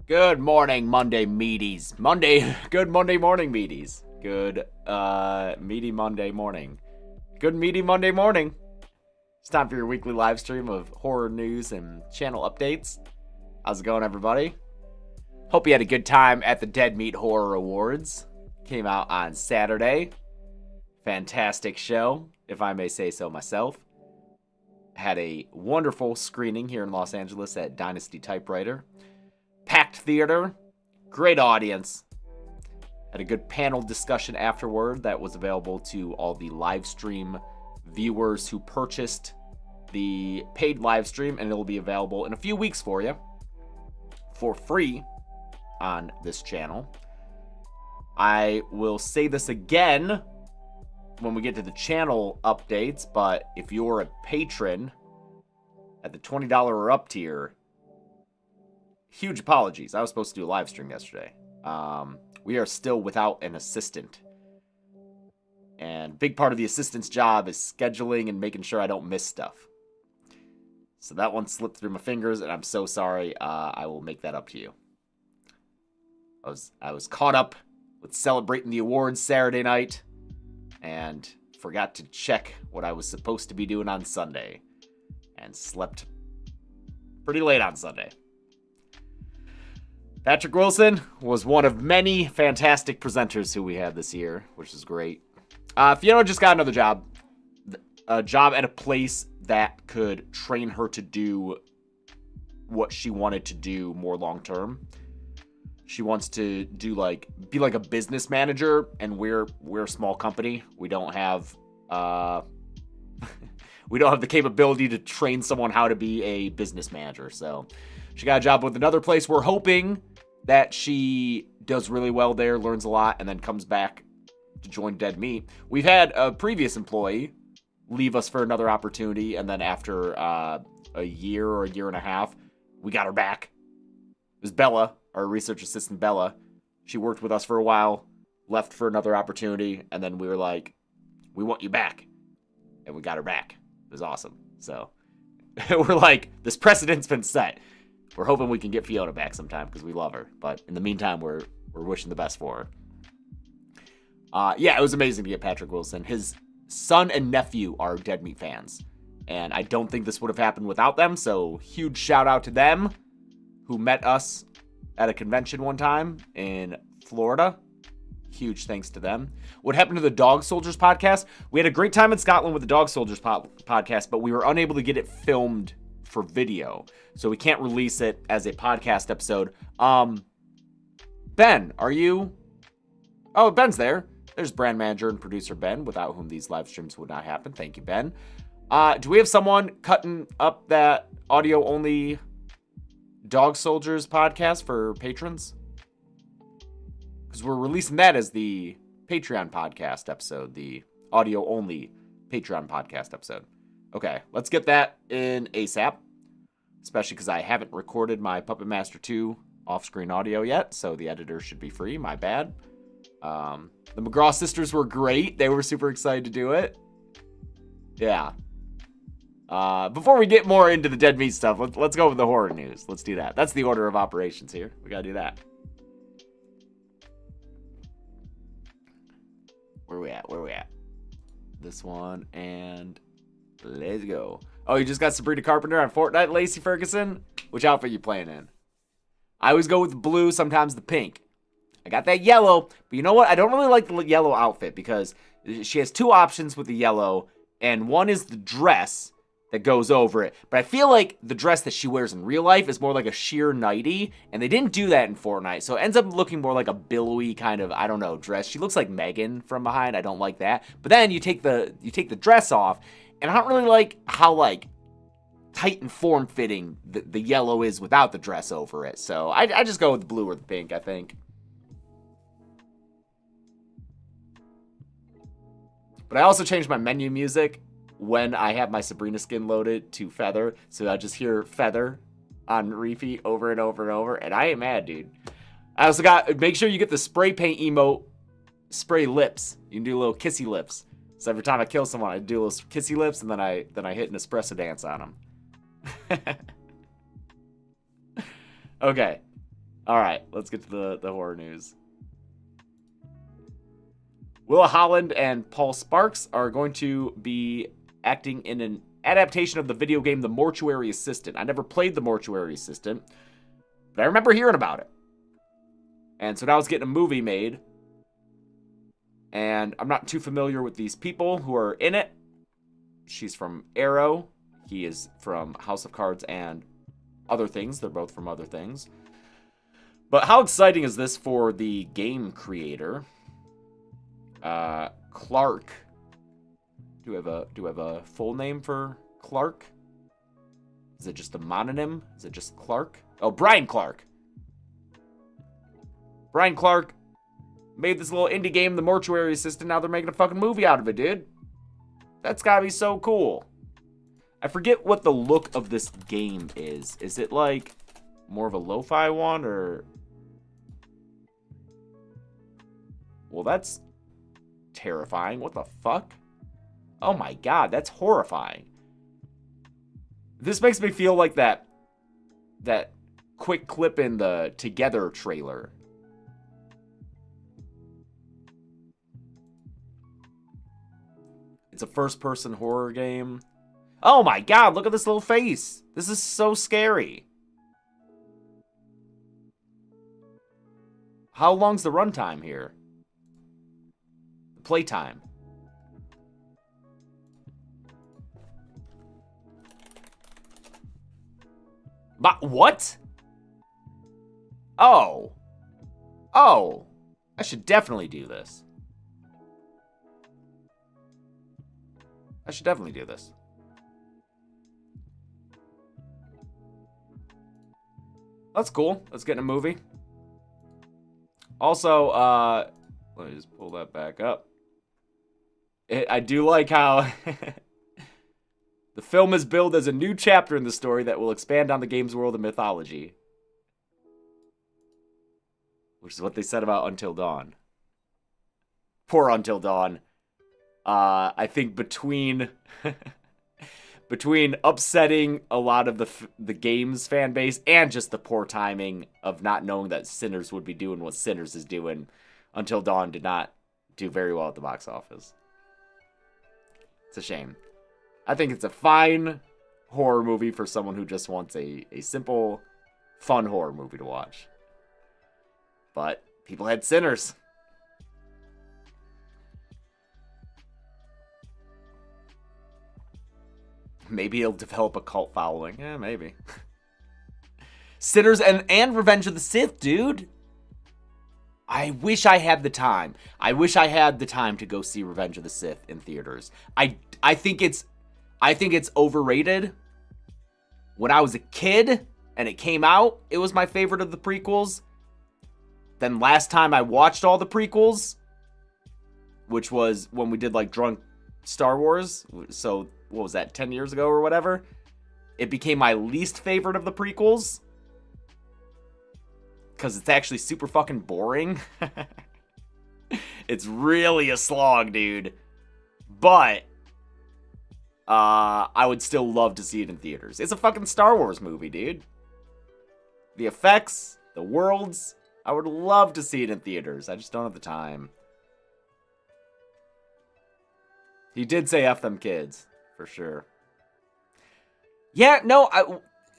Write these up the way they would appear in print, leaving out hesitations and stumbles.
Good morning, Monday meaties. Good Monday morning, meaties. Good, meaty Monday morning. Good meaty Monday morning. It's time for your weekly live stream of horror news and channel updates. How's it going, everybody? Hope you had a good time at the DeadME Horror Awards. Came out on Saturday. Fantastic show, if I may say so myself. Had a wonderful screening here in Los Angeles at Dynasty Typewriter. Packed theater, great audience. Had a good panel discussion afterward that was available to all the live stream viewers who purchased the paid live stream, and it'll be available in a few weeks for you for free on this channel. I will say this again when we get to the channel updates, but if you're a patron at the $20 or up tier, huge apologies. I was supposed to do a live stream yesterday. We are still without an assistant. And big part of the assistant's job is scheduling and making sure I don't miss stuff. So that one slipped through my fingers, and I'm so sorry. I will make that up to you. I was caught up with celebrating the awards Saturday night and forgot to check what I was supposed to be doing on Sunday and slept pretty late on Sunday. Patrick Wilson was one of many fantastic presenters who we had this year, which is great. Fiona just got another job. A job at a place that could train her to do what she wanted to do more long term. She wants to do be like a business manager, and we're a small company. We don't have the capability to train someone how to be a business manager. So she got a job with another place. We're hoping that she does really well there, learns a lot, and then comes back to join DeadME. We've had a previous employee leave us for another opportunity, and then after a year or a year and a half, we got her back. It was Bella, our research assistant Bella. She worked with us for a while, left for another opportunity, and then we were like, we want you back. And we got her back. It was awesome. So we're like, this precedent's been set. We're hoping we can get Fiona back sometime because we love her. But in the meantime, we're wishing the best for her. Yeah, it was amazing to get Patrick Wilson. His son and nephew are DeadME fans. And I don't think this would have happened without them. So huge shout out to them who met us at a convention one time in Florida. Huge thanks to them. What happened to the Dog Soldiers podcast? We had a great time in Scotland with the Dog Soldiers podcast, but we were unable to get it filmed for video, so we can't release it as a podcast episode. Ben, are you? Oh, Ben's there. There's brand manager and producer Ben, without whom these live streams would not happen. Thank you, Ben. Do we have someone cutting up that audio-only Dog Soldiers podcast for patrons? Because we're releasing that as the Patreon podcast episode, the audio-only Patreon podcast episode. Okay, let's get that in ASAP, especially because I haven't recorded my Puppet Master 2 off-screen audio yet, so the editor should be free. My bad. The McGraw sisters were great. They were super excited to do it. Yeah. Before we get more into the DeadME stuff, let's go with the horror news. Let's do that. That's the order of operations here. We gotta do that. Where we at? This one, and let's go. Oh, you just got Sabrina Carpenter on Fortnite, Lacey Ferguson? Which outfit you playing in? I always go with the blue, sometimes the pink. I got that yellow, but you know what? I don't really like the yellow outfit because she has two options with the yellow, and one is the dress that goes over it. But I feel like the dress that she wears in real life is more like a sheer nightie, and they didn't do that in Fortnite, so it ends up looking more like a billowy kind of, I don't know, dress. She looks like Megan from behind. I don't like that. But then you take the dress off, and I don't really like how tight and form-fitting the yellow is without the dress over it. So I just go with the blue or the pink, I think. But I also changed my menu music when I have my Sabrina skin loaded to Feather. So I just hear Feather on repeat over and over and over. And I ain't mad, dude. I also got, make sure you get the spray paint emote, spray lips. You can do little kissy lips. So every time I kill someone, I do little kissy lips, and then I hit an espresso dance on them. Okay. All right, let's get to the horror news. Willa Holland and Paul Sparks are going to be acting in an adaptation of the video game The Mortuary Assistant. I never played The Mortuary Assistant, but I remember hearing about it. And so now it's getting a movie made. And I'm not too familiar with these people who are in it. She's from Arrow. He is from House of Cards and other things. They're both from other things. But how exciting is this for the game creator? Clark. Do we have a full name for Clark? Is it just a mononym? Is it just Clark? Oh, Brian Clark. Brian Clark made this little indie game, The Mortuary Assistant. Now they're making a fucking movie out of it, dude. That's gotta be so cool. I forget what the look of this game is. Is it like more of a lo-fi one or... Well, that's terrifying. What the fuck? Oh my god, that's horrifying. This makes me feel like that quick clip in the Together trailer. It's a first-person horror game. Oh my god, look at this little face. This is so scary. How long's the runtime here? The playtime. But what? Oh. Oh. I should definitely do this. I should definitely do this. That's cool. Let's get in a movie. Also, let me just pull that back up. I do like how the film is billed as a new chapter in the story that will expand on the game's world and mythology. Which is what they said about Until Dawn. Poor Until Dawn. I think between between upsetting a lot of the game's fan base and just the poor timing of not knowing that Sinners would be doing what Sinners is doing, Until Dawn did not do very well at the box office. It's a shame. I think it's a fine horror movie for someone who just wants a simple, fun horror movie to watch. But people had Sinners. Maybe he'll develop a cult following. Yeah, maybe. Sinners and Revenge of the Sith, dude. I wish I had the time. I wish I had the time to go see Revenge of the Sith in theaters. I think it's overrated. When I was a kid and it came out, it was my favorite of the prequels. Then last time I watched all the prequels, which was when we did like Drunk Star Wars, so what was that, 10 years ago or whatever? It became my least favorite of the prequels. Because it's actually super fucking boring. It's really a slog, dude. But I would still love to see it in theaters. It's a fucking Star Wars movie, dude. The effects, the worlds, I would love to see it in theaters. I just don't have the time. He did say F them kids, for sure. Yeah, no,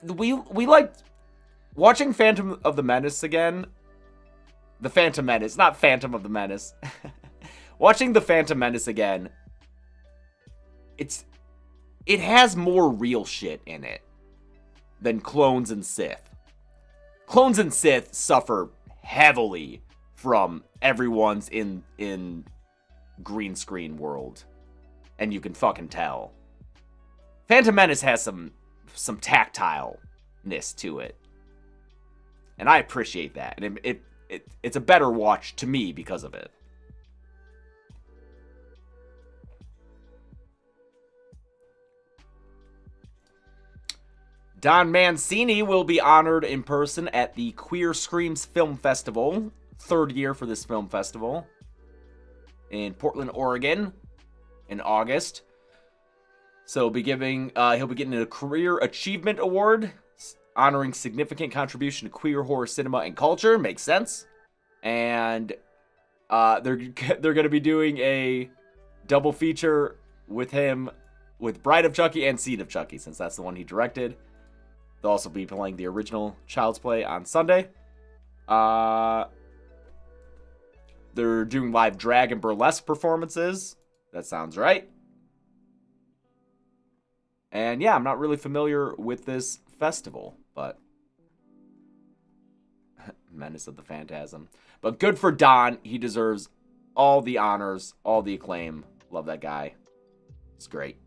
we liked watching Phantom of the Menace again. The Phantom Menace, not Phantom of the Menace. Watching the Phantom Menace again, it has more real shit in it than Clones and Sith. Clones and Sith suffer heavily from everyone's in green screen world. And you can fucking tell. Phantom Menace has some tactileness to it. And I appreciate that. And it's a better watch to me because of it. Don Mancini will be honored in person at the Queer Screams Film Festival. 3rd year for this film festival. In Portland, Oregon. In August. So he'll be getting a Career Achievement Award. honoring significant contribution to queer horror cinema and culture. Makes sense. And they're going to be doing a double feature with him with Bride of Chucky and Seed of Chucky, since that's the one he directed. They'll also be playing the original Child's Play on Sunday. They're doing live drag and burlesque performances. That sounds right. And yeah, I'm not really familiar with this festival, but Menace of the Phantasm. But good for Don. He deserves all the honors, all the acclaim. Love that guy. It's great.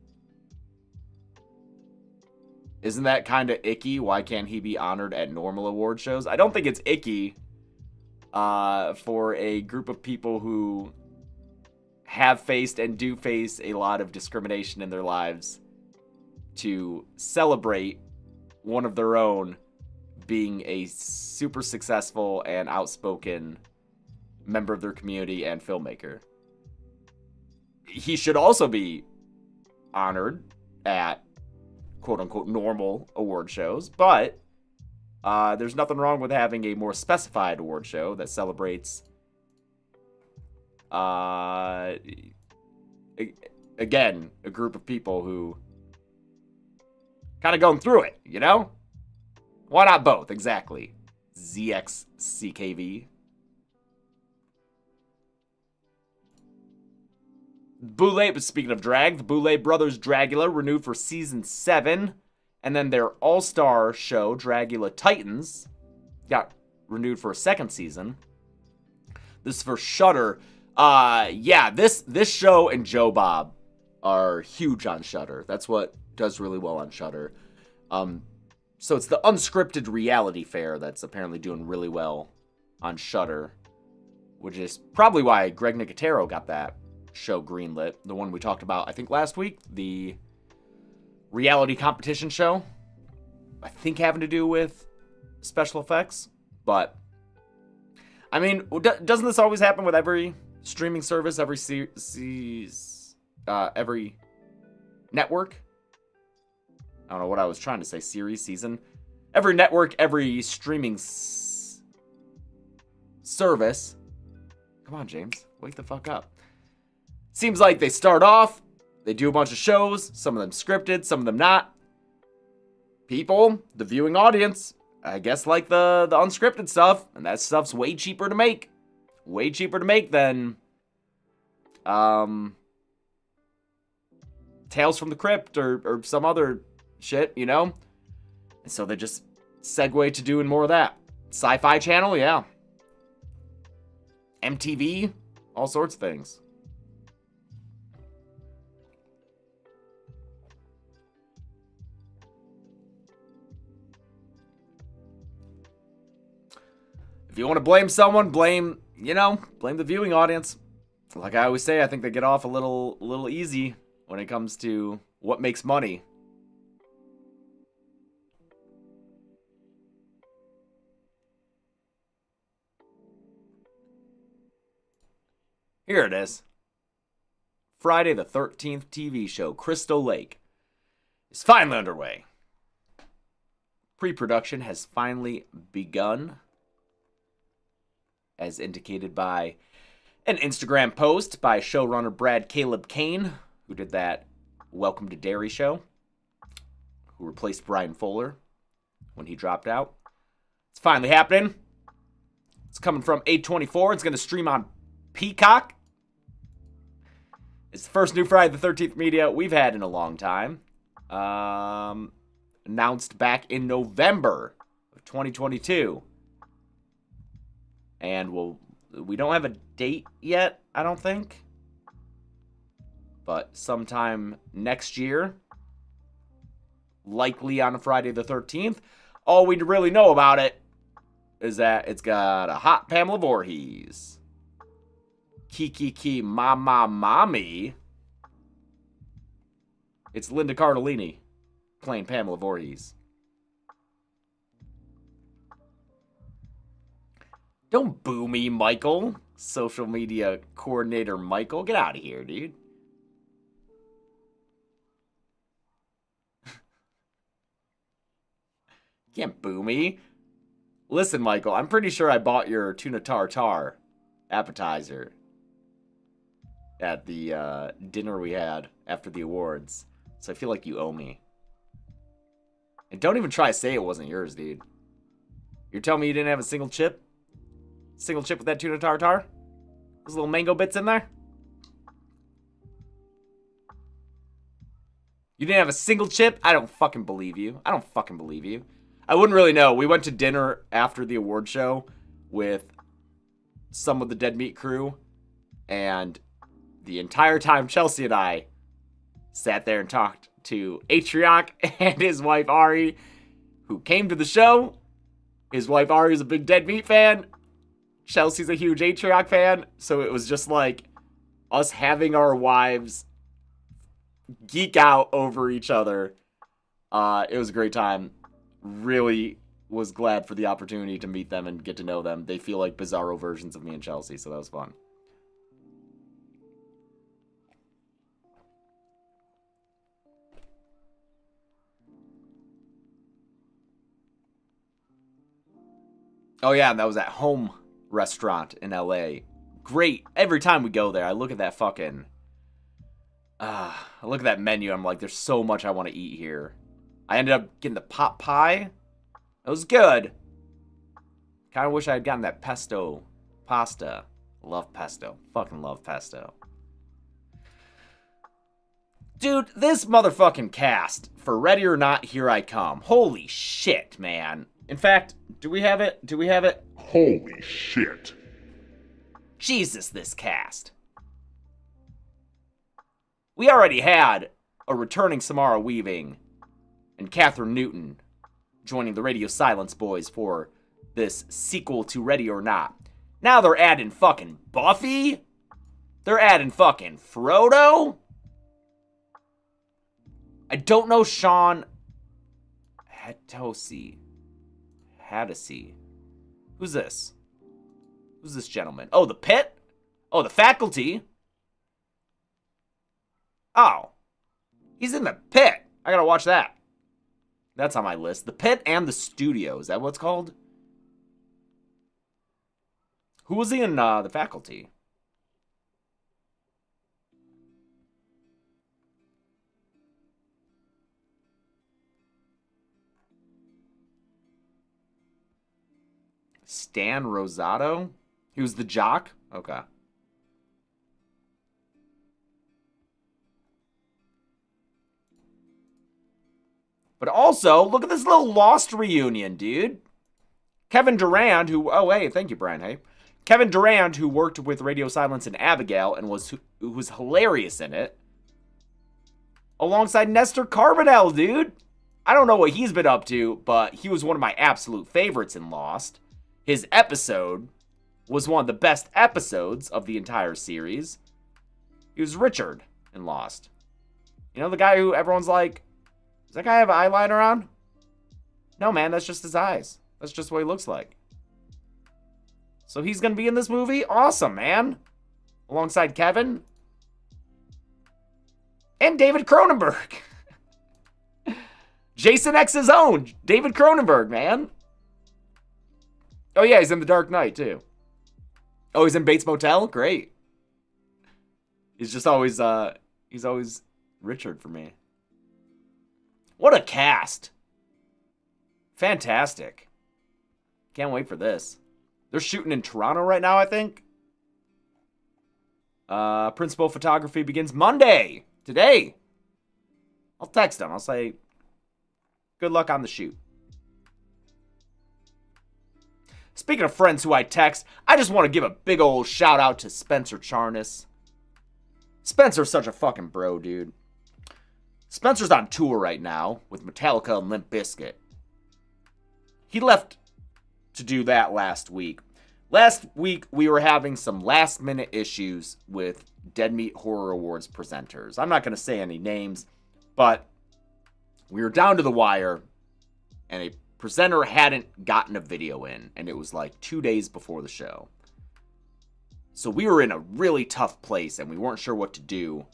Isn't that kind of icky? Why can't he be honored at normal award shows? I don't think it's icky for a group of people who have faced and do face a lot of discrimination in their lives to celebrate one of their own being a super successful and outspoken member of their community and filmmaker. He should also be honored at quote-unquote normal award shows, but there's nothing wrong with having a more specified award show that celebrates again, a group of people who kind of going through it, you know? Why not both? Exactly. ZXCKV. Boulay, but speaking of drag, the Boulay Brothers Dragula renewed for season 7. And then their all-star show, Dragula Titans, got renewed for a second season. This is for Shudder. Yeah, this show and Joe Bob are huge on Shudder. That's what does really well on Shudder. So it's the unscripted reality fair that's apparently doing really well on Shudder, which is probably why Greg Nicotero got that show greenlit. The one we talked about, I think, last week. The reality competition show. I think having to do with special effects. But, I mean, doesn't this always happen with every streaming service, every every network? I don't know what I was trying to say. Series, season. Every network, every streaming service. Come on, James. Wake the fuck up. Seems like they start off, they do a bunch of shows, some of them scripted, some of them not. People, the viewing audience, I guess like the unscripted stuff, and that stuff's way cheaper to make. Way cheaper to make than Tales from the Crypt or some other shit, you know? And so they just segue to doing more of that. Sci-Fi Channel, yeah. MTV, all sorts of things. If you want to blame someone, blame the viewing audience. Like I always say, I think they get off a little easy when it comes to what makes money. Here it is. Friday the 13th TV show Crystal Lake is finally underway. Pre-production has finally begun, as indicated by an Instagram post by showrunner Brad Caleb Kane, who did that Welcome to Derry show, who replaced Brian Fuller when he dropped out. It's finally happening. It's coming from A24. It's going to stream on Peacock. It's the first new Friday the 13th media we've had in a long time. Announced back in November of 2022. And we don't have a date yet, I don't think. But sometime next year, likely on a Friday the 13th. All we really know about it is that it's got a hot Pamela Voorhees. Kiki Mama Mommy. It's Linda Cardellini playing Pamela Voorhees. Don't boo me, Michael. Social media coordinator Michael. Get out of here, dude. Can't boo me. Listen, Michael, I'm pretty sure I bought your tuna tartare appetizer at the dinner we had after the awards. So I feel like you owe me. And don't even try to say it wasn't yours, dude. You're telling me you didn't have a single chip? Single chip with that tuna tartare? Those little mango bits in there? You didn't have a single chip? I don't fucking believe you. I don't fucking believe you. I wouldn't really know. We went to dinner after the award show with some of the DeadME crew. And the entire time, Chelsea and I sat there and talked to Atrioc and his wife, Ari, who came to the show. His wife, Ari, is a big DeadME fan. Chelsea's a huge Atrioc fan. So it was just like us having our wives geek out over each other. It was a great time. Really was glad for the opportunity to meet them and get to know them. They feel like bizarro versions of me and Chelsea, so that was fun. Oh yeah, and that was at Home Restaurant in LA. Great. Every time we go there, I look at that fucking... I look at that menu, I'm like, there's so much I want to eat here. I ended up getting the pot pie. It was good. Kind of wish I had gotten that pesto pasta. Love pesto. Fucking love pesto. Dude, this motherfucking cast, for Ready or Not, Here I Come. Holy shit, man. In fact, do we have it? Do we have it? Holy shit. Jesus, this cast. We already had a returning Samara Weaving and Catherine Newton joining the Radio Silence boys for this sequel to Ready or Not. Now they're adding fucking Buffy? They're adding fucking Frodo? I don't know Sean Hatosy. Who's this? Who's this gentleman? Oh, the Pit? Oh, the Faculty? Oh. He's in the Pit. I gotta watch that. That's on my list. The Pit and the Studio. Is that what it's called? Who was he in the Faculty? Stan Rosato? He was the jock? Okay. But also, look at this little Lost reunion, dude. Kevin Durand, who... Oh, hey, thank you, Brian. Hey. Kevin Durand, who worked with Radio Silence and Abigail and who was hilarious in it. Alongside Nestor Carbonell, dude. I don't know what he's been up to, but he was one of my absolute favorites in Lost. His episode was one of the best episodes of the entire series. He was Richard in Lost. You know, the guy who everyone's like, does that guy have eyeliner on? No, man, that's just his eyes. That's just what he looks like. So he's going to be in this movie? Awesome, man. Alongside Kevin. And David Cronenberg. Jason X's own David Cronenberg, man. Oh, yeah, he's in The Dark Knight, too. Oh, he's in Bates Motel? Great. He's just always, he's always Richard for me. What a cast. Fantastic. Can't wait for this. They're shooting in Toronto right now, I think. Principal photography begins Monday. Today. I'll text them. I'll say, good luck on the shoot. Speaking of friends who I text, I just want to give a big old shout out to Spencer Charnas. Spencer's such a fucking bro, dude. Spencer's on tour right now with Metallica and Limp Bizkit. He left to do that last week. Last week, we were having some last-minute issues with DeadME Horror Awards presenters. I'm not going to say any names, but we were down to the wire, and a presenter hadn't gotten a video in, and it was like 2 days before the show. So we were in a really tough place, and we weren't sure what to do.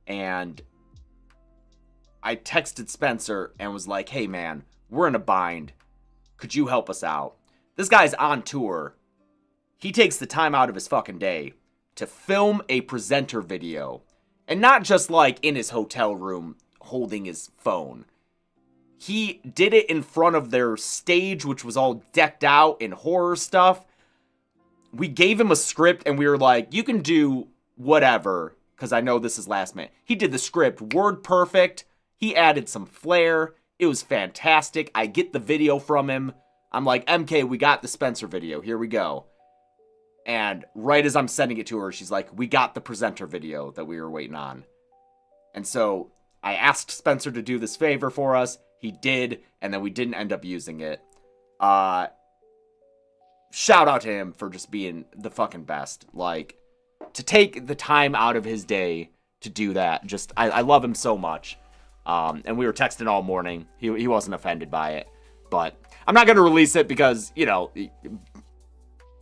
And I texted Spencer and was like, hey man, we're in a bind. Could you help us out? This guy's on tour. He takes the time out of his fucking day to film a presenter video. And not just like in his hotel room holding his phone. He did it in front of their stage, which was all decked out in horror stuff. We gave him a script and we were like, you can do whatever, because I know this is last minute. He did the script word perfect. He added some flair. It was fantastic. I get the video from him. I'm like, MK, we got the Spencer video. Here we go. And right as I'm sending it to her, she's like, we got the presenter video that we were waiting on. And so I asked Spencer to do this favor for us. He did, and then we didn't end up using it. Shout out to him for just being the fucking best. Like, to take the time out of his day to do that. Just, I love him so much. And we were texting all morning. He wasn't offended by it. But I'm not going to release it because, you know,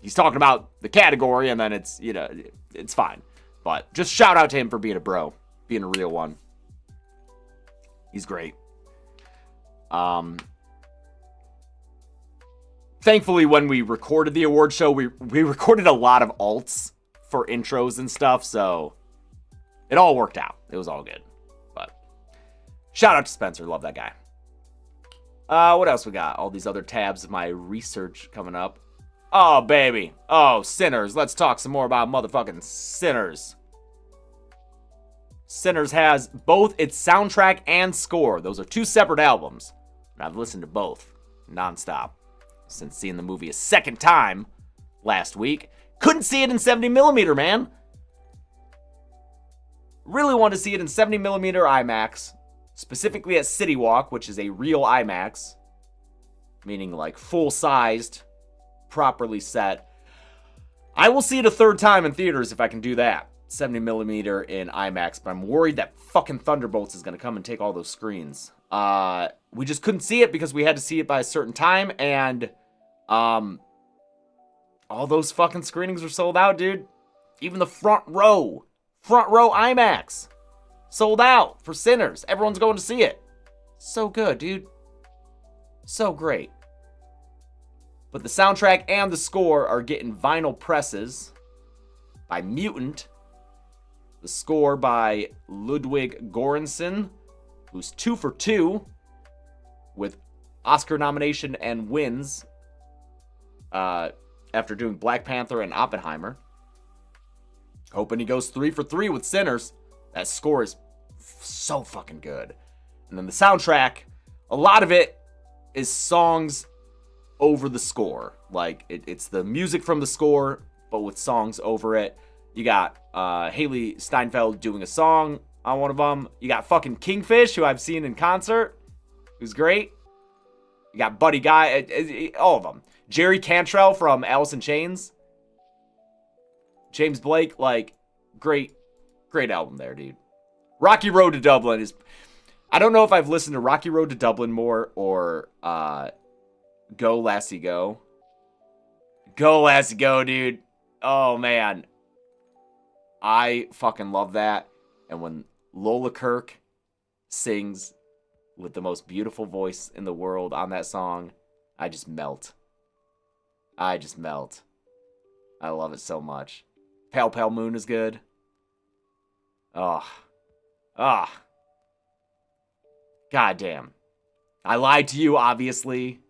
he's talking about the category, and then it's, you know, it's fine. But just shout out to him for being a bro. Being a real one. He's great. Thankfully, when we recorded the award show, we recorded a lot of alts for intros and stuff, so it all worked out. It was all good. But shout out to Spencer. Love that guy. What else we got? All these other tabs of my research coming up. Oh, baby. Oh, Sinners. Let's talk some more about motherfucking Sinners. Sinners has both its soundtrack and score. Those are two separate albums. And I've listened to both nonstop since seeing the movie a second time last week. Couldn't see it in 70mm, man. Really wanted to see it in 70mm IMAX, specifically at City Walk, which is a real IMAX, meaning like full-sized, properly set. I will see it a third time in theaters if I can do that. 70mm in IMAX, but I'm worried that fucking Thunderbolts is going to come and take all those screens. We just couldn't see it because we had to see it by a certain time, and all those fucking screenings were sold out, dude. Even the front row IMAX sold out for Sinners. Everyone's going to see it. So good, dude. So great. But the soundtrack and the score are getting vinyl presses by Mutant. The score by Ludwig Göransson, who's 2 for 2 with Oscar nomination and wins after doing Black Panther and Oppenheimer. Hoping he goes 3 for 3 with Sinners. That score is so fucking good. And then the soundtrack, a lot of it is songs over the score. Like, it's the music from the score, but with songs over it. You got Haley Steinfeld doing a song on one of them. You got fucking Kingfish, who I've seen in concert, who's great. You got Buddy Guy, all of them. Jerry Cantrell from Alice in Chains. James Blake, like, great album there, dude. Rocky Road to Dublin is... I don't know if I've listened to Rocky Road to Dublin more or Go Lassie Go. Go Lassie Go, dude. Oh, man. I fucking love that. And when Lola Kirk sings with the most beautiful voice in the world on that song, I just melt. I love it so much. Pale Pale Moon is good. God damn. I lied to you, obviously.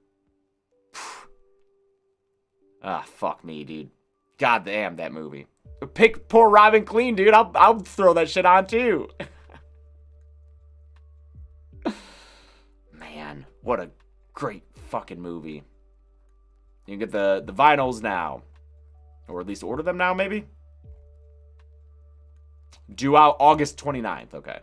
Fuck me, dude. God damn that movie. Pick poor Robin Clean, dude. I'll throw that shit on too. Man, what a great fucking movie. You can get the vinyls now. Or at least order them now, maybe? Due out August 29th. Okay.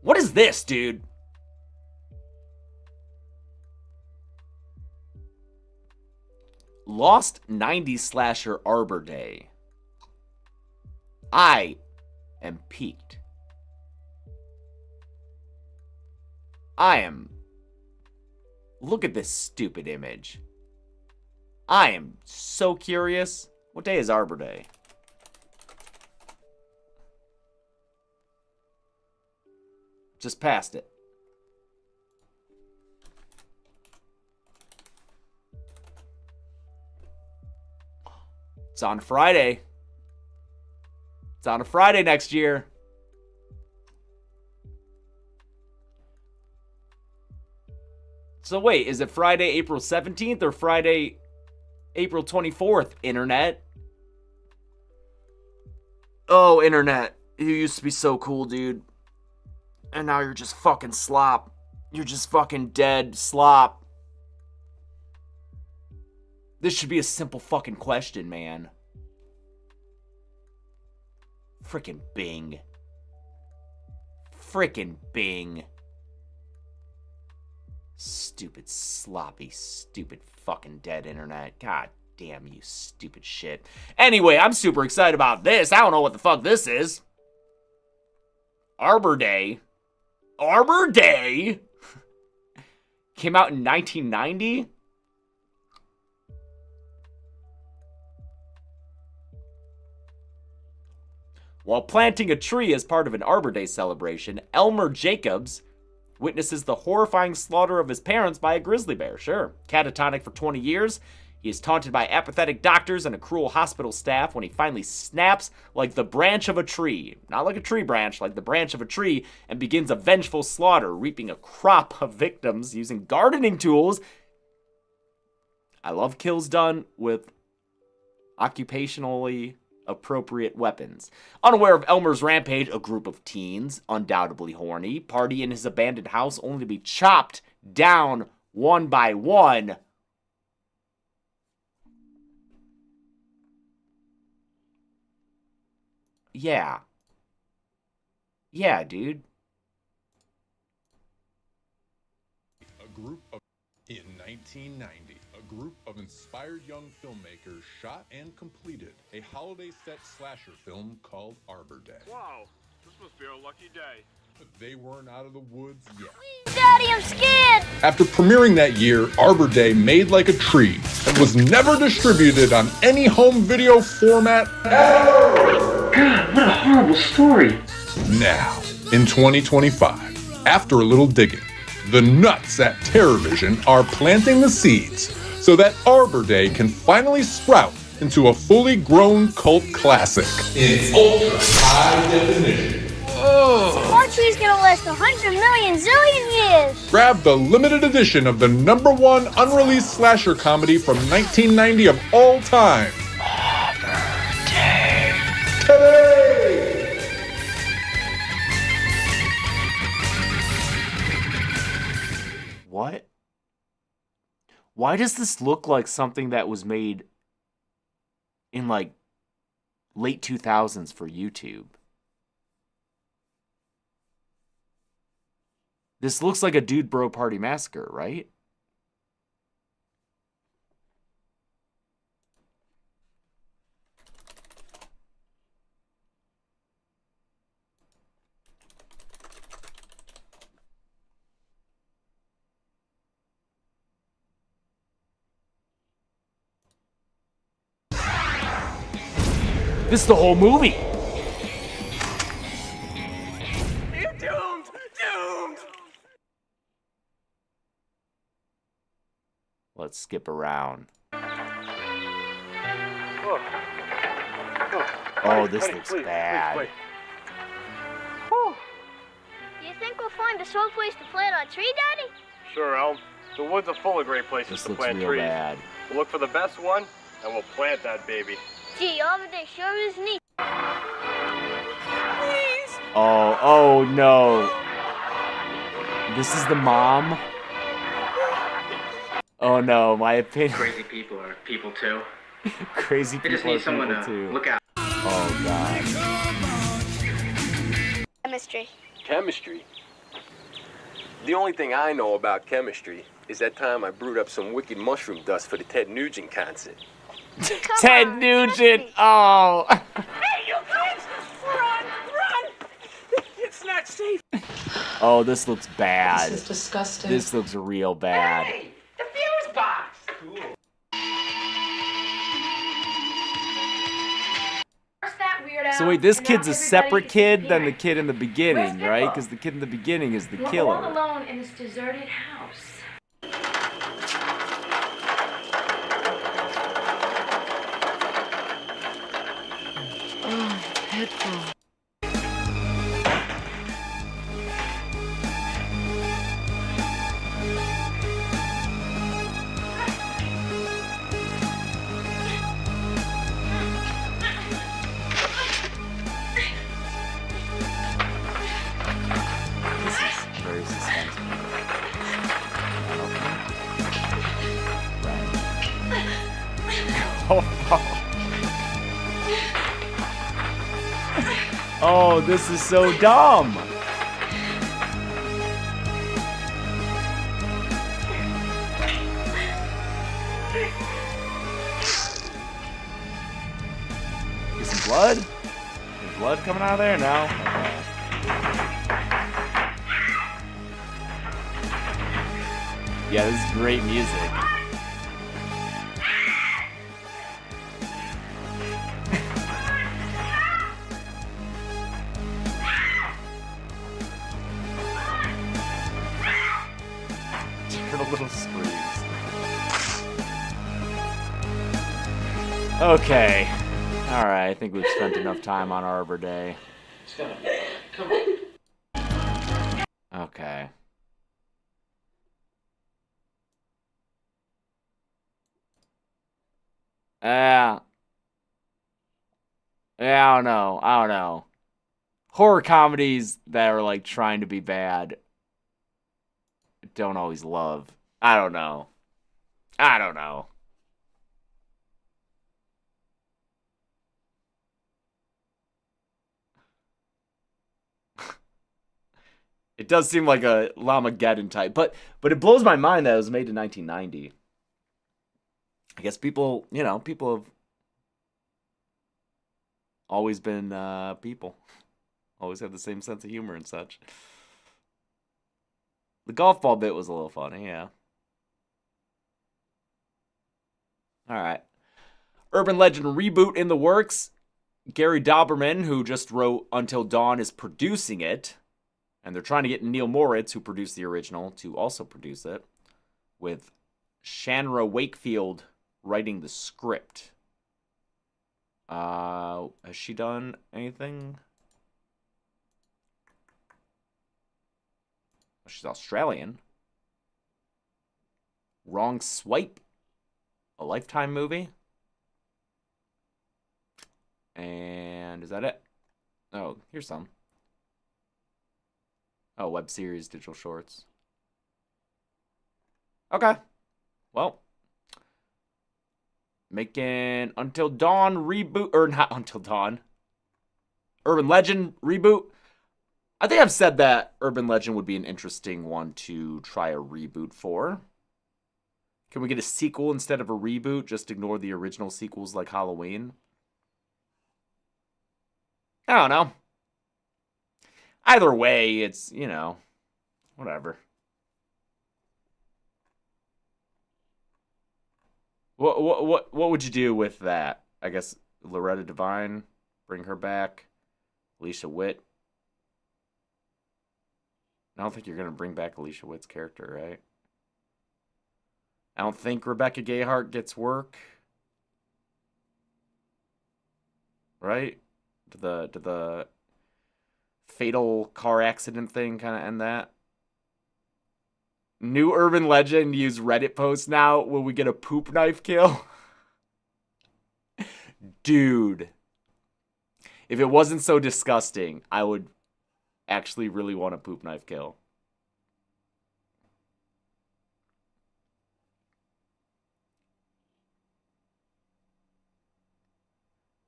What is this, dude? Lost 90s slasher Arbor Day. I am peaked. Look at this stupid image. I am so curious. What day is Arbor Day? Just past it. It's on Friday. It's on a Friday next year. So wait, is it Friday, April 17th or Friday, April 24th, Internet? Oh, Internet. You used to be so cool, dude. And now you're just fucking slop. You're just fucking dead slop. This should be a simple fucking question, man. Frickin' Bing. Frickin' Bing. Stupid, sloppy, stupid fucking dead internet. God damn you, stupid shit. Anyway, I'm super excited about this. I don't know what the fuck this is. Arbor Day. Arbor Day? Came out in 1990? While planting a tree as part of an Arbor Day celebration, Elmer Jacobs witnesses the horrifying slaughter of his parents by a grizzly bear. Sure. Catatonic for 20 years, he is taunted by apathetic doctors and a cruel hospital staff when he finally snaps like the branch of a tree. Not like a tree branch, like the branch of a tree, and begins a vengeful slaughter, reaping a crop of victims using gardening tools. I love kills done with occupationally appropriate weapons. Unaware of Elmer's rampage, a group of teens, undoubtedly horny, party in his abandoned house only to be chopped down one by one. Yeah. Yeah, dude. In 1990, a group of inspired young filmmakers shot and completed a holiday set slasher film called Arbor Day. Wow, this must be a lucky day. But they weren't out of the woods yet. Daddy, I'm scared! After premiering that year, Arbor Day made like a tree and was never distributed on any home video format ever! God, what a horrible story. Now, in 2025, after a little digging, the nuts at TerrorVision are planting the seeds so that Arbor Day can finally sprout into a fully grown cult classic in ultra high definition. Our tree's gonna last 100 million zillion years! Grab the limited edition of the #1 unreleased slasher comedy from 1990 of all time. Arbor Day. Today! What? Why does this look like something that was made in like late 2000s for YouTube? This looks like a Dude Bro Party Massacre, right? This is the whole movie. You're doomed! Doomed! Let's skip around. Oh, this looks bad. Please. Do you think we'll find a sore place to plant our tree, Daddy? Sure, Elm. The woods are full of great places This to looks plant real trees. bad. We'll look for the best one, and we'll plant that baby. Gee, Arbor Day sure is neat. Oh no. This is the mom? Oh no, my opinion. Crazy people are people too. Crazy They just people are need someone people to too. look out. Oh god. Chemistry. Chemistry? The only thing I know about chemistry is that time I brewed up some wicked mushroom dust for the Ted Nugent concert. Ted on, Nugent! trust me. Oh! Hey, you kids! Run! It's not safe. Oh, this looks bad. This is disgusting. This looks real bad. Hey, the fuse box! Cool. So wait, this kid's a separate kid than the kid in the beginning, right? Because the kid in the beginning is the killer. We're all alone in this deserted house. This is very suspenseful. Oh, this is so dumb. Get some blood? Is blood coming out of there? No. Okay. Yeah, this is great music. Turtle little screams. Okay. Alright, I think we've spent enough time on Arbor Day. Come on. Okay. Yeah, I don't know. I don't know. Horror comedies that are like trying to be bad don't always love. I don't know. I don't know. It does seem like a Llamageddon type, but it blows my mind that it was made in 1990. I guess people, you know, people have always been people. Always have the same sense of humor and such. The golf ball bit was a little funny, yeah. Alright. Urban Legend reboot in the works. Gary Dauberman, who just wrote Until Dawn, is producing it. And they're trying to get Neil Moritz, who produced the original, to also produce it. With Shanra Wakefield writing the script. Has she done anything? She's Australian. Wrong Swipe. A Lifetime movie. And is that it? Oh, here's some. Oh, web series, digital shorts. Okay. Well. Making Until Dawn reboot. Or not Until Dawn. Urban Legend reboot. I think I've said that Urban Legend would be an interesting one to try a reboot for. Can we get a sequel instead of a reboot? Just ignore the original sequels like Halloween. I don't know. Either way, it's, you know, whatever. What would you do with that? I guess Loretta Devine, bring her back. Alicia Witt. I don't think you're going to bring back Alicia Witt's character, right? I don't think Rebecca Gayheart gets work. Right? Did the fatal car accident thing kind of end that? New urban legend, use Reddit posts now. Will we get a poop knife kill? Dude. If it wasn't so disgusting, I would actually really want a poop knife kill.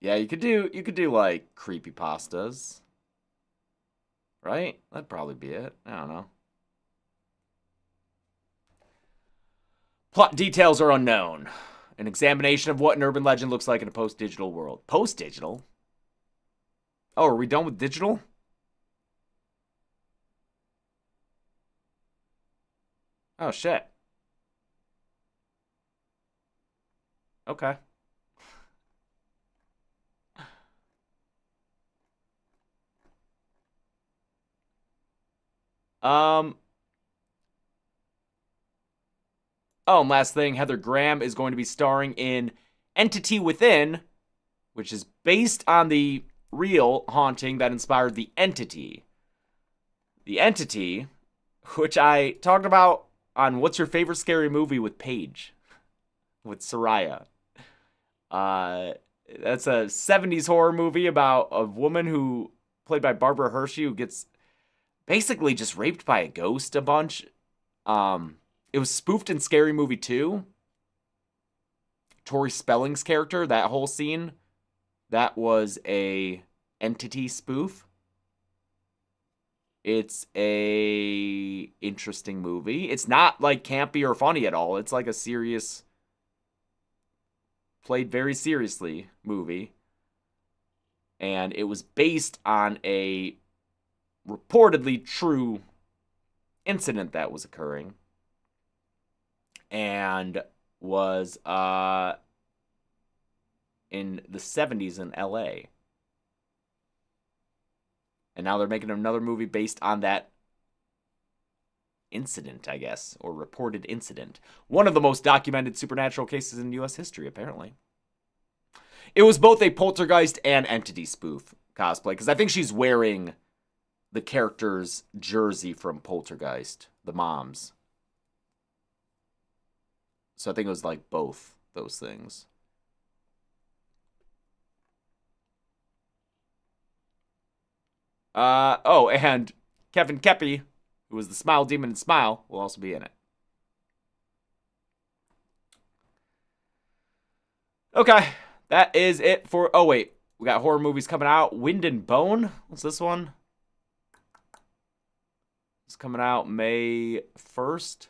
Yeah, you could do like creepypastas. Right? That'd probably be it. I don't know. Plot details are unknown. An examination of what an urban legend looks like in a post-digital world. Post-digital? Oh, are we done with digital? Oh, shit. Okay. Oh, and last thing, Heather Graham is going to be starring in Entity Within, which is based on the real haunting that inspired The Entity. The Entity, which I talked about on What's Your Favorite Scary Movie with Paige, with Soraya. That's a 70s horror movie about a woman who, played by Barbara Hershey, who gets basically just raped by a ghost a bunch. It was spoofed in Scary Movie 2. Tori Spelling's character, that whole scene, that was a Entity spoof. It's a interesting movie. It's not like campy or funny at all. It's like a serious, played very seriously movie. And it was based on a reportedly true incident that was occurring. And was in the 70s in LA. And now they're making another movie based on that incident, I guess, or reported incident. One of the most documented supernatural cases in U.S. history, apparently. It was both a poltergeist and Entity spoof cosplay, because I think she's wearing the character's jersey from Poltergeist, the mom's. So I think it was like both those things. Oh, and Kevin Kepi, who was the Smile Demon in Smile, will also be in it. Okay, that is it for... Oh, wait. We got horror movies coming out. Wind and Bone. What's this one? It's coming out May 1st.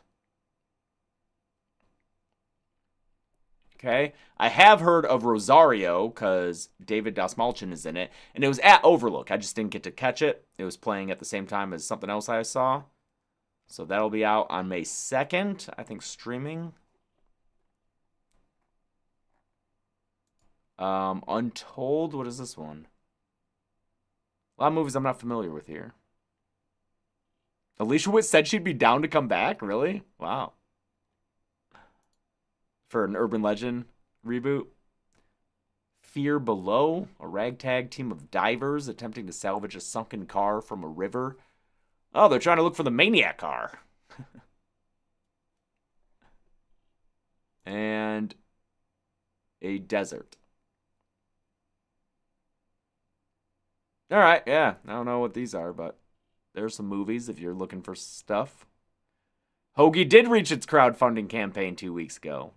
Okay. I have heard of Rosario because David Dasmalchian is in it. And it was at Overlook. I just didn't get to catch it. It was playing at the same time as something else I saw. So that'll be out on May 2nd. I think streaming. Untold. What is this one? A lot of movies I'm not familiar with here. Alicia Witt said she'd be down to come back? Really? Wow. For an urban legend reboot. Fear Below, a ragtag team of divers attempting to salvage a sunken car from a river. Oh, they're trying to look for the maniac car. And a desert. All right, yeah. I don't know what these are, but there's some movies if you're looking for stuff. Hoagie did reach its crowdfunding campaign 2 weeks ago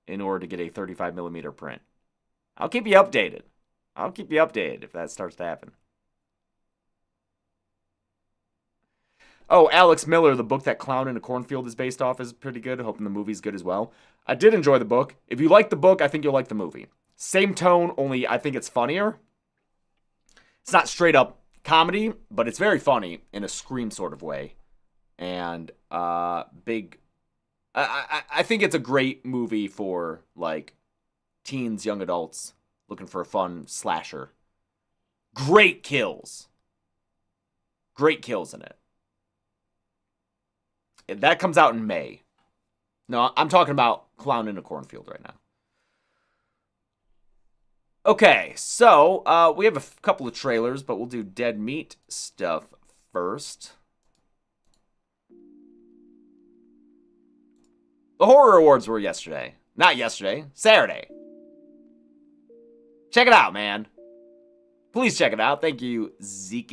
in order to get a 35mm print. I'll keep you updated. I'll keep you updated if that starts to happen. Oh, Alex Miller, the book that Clown in a Cornfield is based off, is pretty good. Hoping the movie's good as well. I did enjoy the book. If you like the book, I think you'll like the movie. Same tone, only I think it's funnier. It's not straight up comedy, but it's very funny in a Scream sort of way. And big... I think it's a great movie for, like, teens, young adults looking for a fun slasher. Great kills. Great kills in it. That comes out in May. No, I'm talking about Clown in a Cornfield right now. Okay, so we have a couple of trailers, but we'll do Dead Meat stuff first. The Horror Awards were yesterday. Not yesterday, Saturday. Check it out, man. Please check it out. Thank you, Zeke.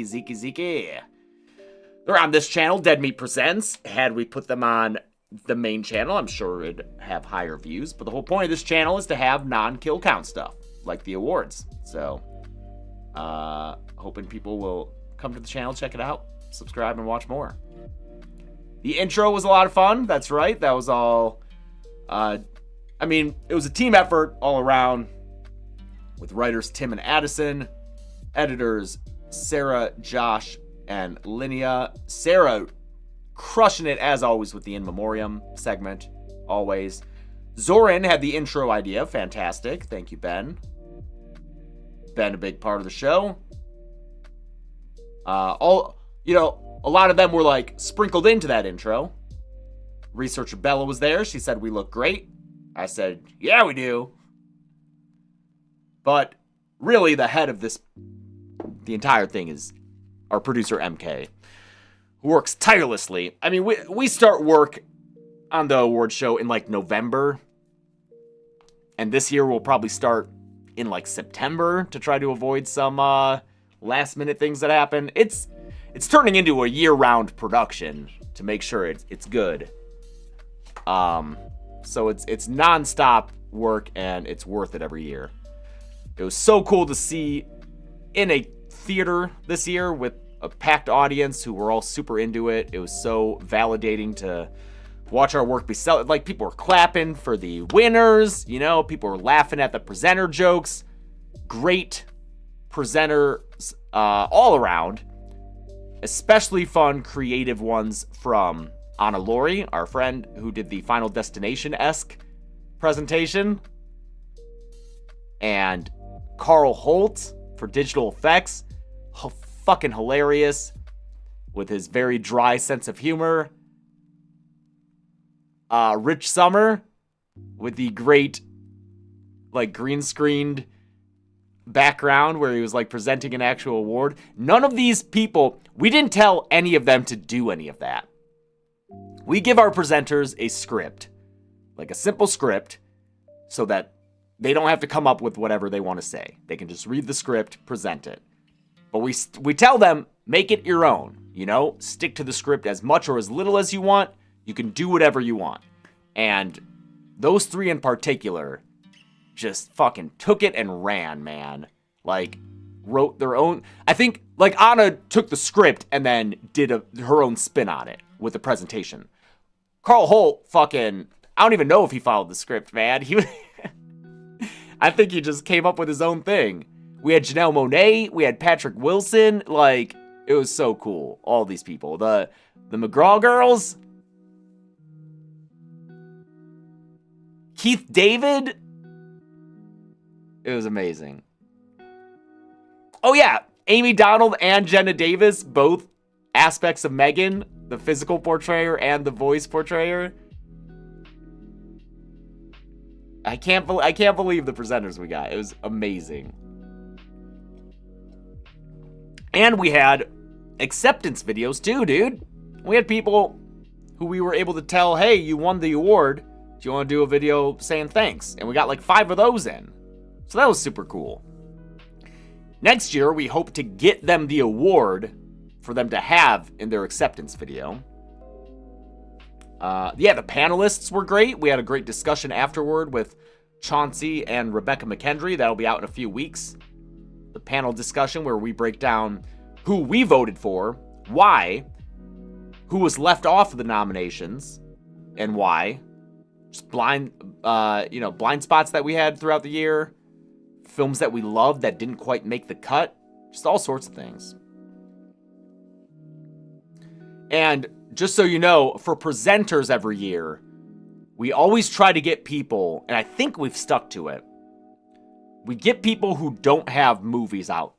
They're on this channel, DeadME Presents. Had we put them on the main channel, I'm sure it'd have higher views. But the whole point of this channel is to have non-kill count stuff, like the awards. So, hoping people will come to the channel, check it out, subscribe, and watch more. The intro was a lot of fun. That's right. That was all... I mean, it was a team effort all around with writers Tim and Addison, editors Sarah, Josh, and Linnea. Sarah crushing it, as always, with the In Memoriam segment. Always. Zoran had the intro idea. Fantastic. Thank you, Ben. Ben, a big part of the show. a lot of them were like sprinkled into that intro. Researcher Bella was there. She said we look great. I said, yeah, we do. But really, the head of the entire thing is our producer MK, who works tirelessly. I mean, we start work on the award show in like November, and this year we'll probably start in like September to try to avoid some last minute things that happen. It's turning into a year-round production to make sure it's good. So it's non-stop work, and it's worth it every year. It was so cool to see in a theater this year with a packed audience who were all super into it. It was so validating to watch our work be like, people were clapping for the winners, you know, people were laughing at the presenter jokes. Great presenters all around. Especially fun, creative ones from Anna Lori, our friend who did the Final Destination-esque presentation. And Carl Holt for digital effects. Fucking hilarious with his very dry sense of humor. Rich Summer with the great, like, green screened background where he was like presenting an actual award. None of these people, we didn't tell any of them to do any of that. We give our presenters a script, like a simple script, so that they don't have to come up with whatever they want to say. They can just read the script, present it. But we tell them, make it your own, you know? Stick to the script as much or as little as you want. You can do whatever you want. And those three in particular just fucking took it and ran, man. Like, wrote their own... I think, like, Anna took the script and then did her own spin on it with the presentation. Carl Holt fucking... I don't even know if he followed the script, man. I think he just came up with his own thing. We had Janelle Monáe, we had Patrick Wilson, like, it was so cool. All these people. The McGraw girls. Keith David. It was amazing. Oh yeah, Amy Donald and Jenna Davis, both aspects of Megan, the physical portrayer and the voice portrayer. I can't believe the presenters we got. It was amazing. And we had acceptance videos too, dude. We had people who we were able to tell, hey, you won the award. Do you want to do a video saying thanks? And we got like 5 of those in. So that was super cool. Next year, we hope to get them the award for them to have in their acceptance video. Yeah, the panelists were great. We had a great discussion afterward with Chauncey and Rebecca McKendry. That'll be out in a few weeks. The panel discussion where we break down who we voted for, why, who was left off of the nominations, and why. Just blind spots that we had throughout the year. Films that we loved that didn't quite make the cut. Just all sorts of things. And just so you know, for presenters every year, we always try to get people, and I think we've stuck to it. We get people who don't have movies out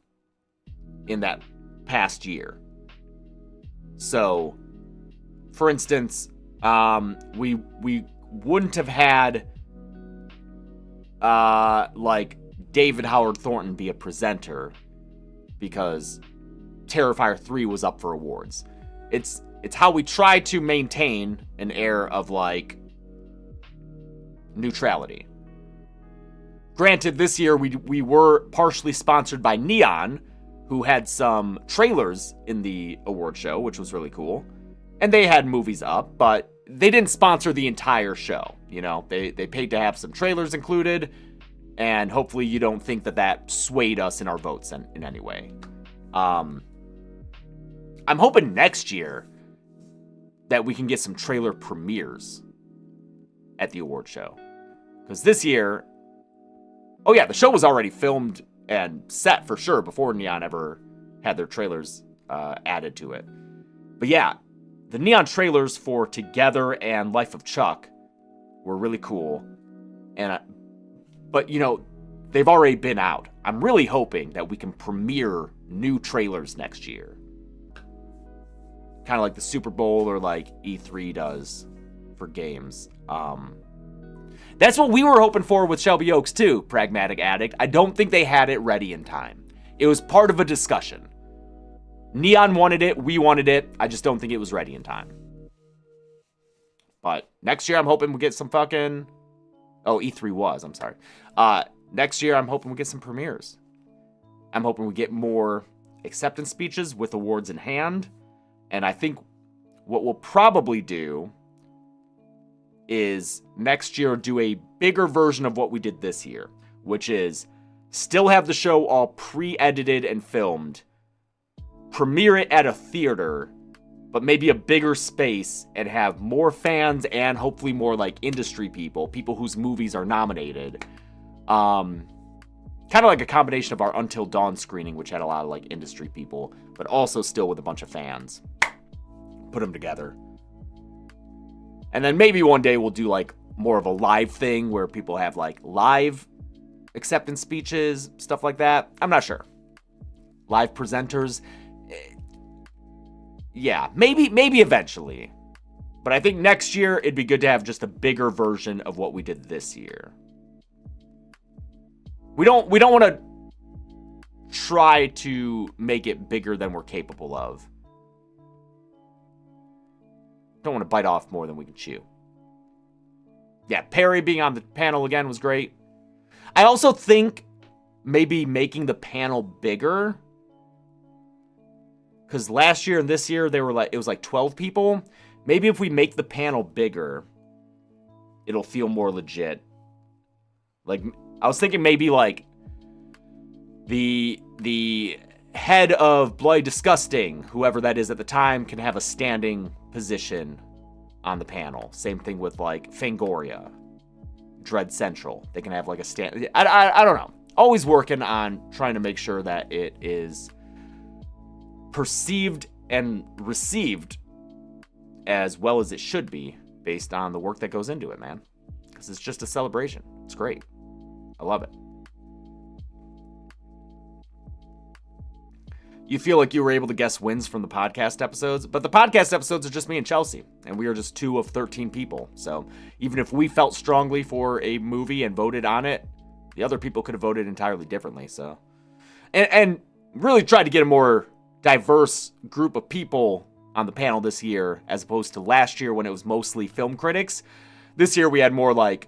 in that past year. So, for instance, we wouldn't have had like David Howard Thornton be a presenter because Terrifier 3 was up for awards. It's how we try to maintain an air of like neutrality. Granted, this year we were partially sponsored by Neon, who had some trailers in the award show, which was really cool. And they had movies up, but they didn't sponsor the entire show. You know, they paid to have some trailers included, and hopefully you don't think that swayed us in our votes in any way. I'm hoping next year that we can get some trailer premieres at the award show. Because this year... Oh yeah, the show was already filmed and set for sure before Neon ever had their trailers added to it. But yeah, the Neon trailers for Together and Life of Chuck were really cool. But you know, they've already been out. I'm really hoping that we can premiere new trailers next year. kind of like the Super Bowl or like E3 does for games. That's what we were hoping for with Shelby Oaks too, Pragmatic Addict. I don't think they had it ready in time. It was part of a discussion. Neon wanted it, we wanted it. I just don't think it was ready in time. But next year I'm hoping we'll get some fucking... Oh, E3 was, I'm sorry. Next year I'm hoping we get some premieres. I'm hoping we get more acceptance speeches with awards in hand. And I think what we'll probably do is next year do a bigger version of what we did this year, which is still have the show all pre-edited and filmed, premiere it at a theater, but maybe a bigger space, and have more fans and hopefully more like industry people whose movies are nominated. Kind of like a combination of our Until Dawn screening, which had a lot of like industry people, but also still with a bunch of fans. Put them together. And then maybe one day we'll do like more of a live thing where people have like live acceptance speeches, stuff like that. I'm not sure. Live presenters. Yeah, maybe eventually. But I think next year it'd be good to have just a bigger version of what we did this year. We don't want to try to make it bigger than we're capable of. Don't want to bite off more than we can chew. Yeah, Perry being on the panel again was great. I also think maybe making the panel bigger, because last year and this year it was like 12 people. Maybe if we make the panel bigger, it'll feel more legit. Like, I was thinking maybe like the head of Bloody Disgusting, whoever that is at the time, can have a standing position on the panel. Same thing with like Fangoria, Dread Central. They can have like a stand. I don't know. Always working on trying to make sure that it is perceived and received as well as it should be based on the work that goes into it, man. Because it's just a celebration. It's great. I love it. You feel like you were able to guess wins from the podcast episodes, but the podcast episodes are just me and Chelsea, and we are just 2 of 13 people. So even if we felt strongly for a movie and voted on it, the other people could have voted entirely differently. So, and really tried to get a more diverse group of people on the panel this year, as opposed to last year when it was mostly film critics. This year we had more like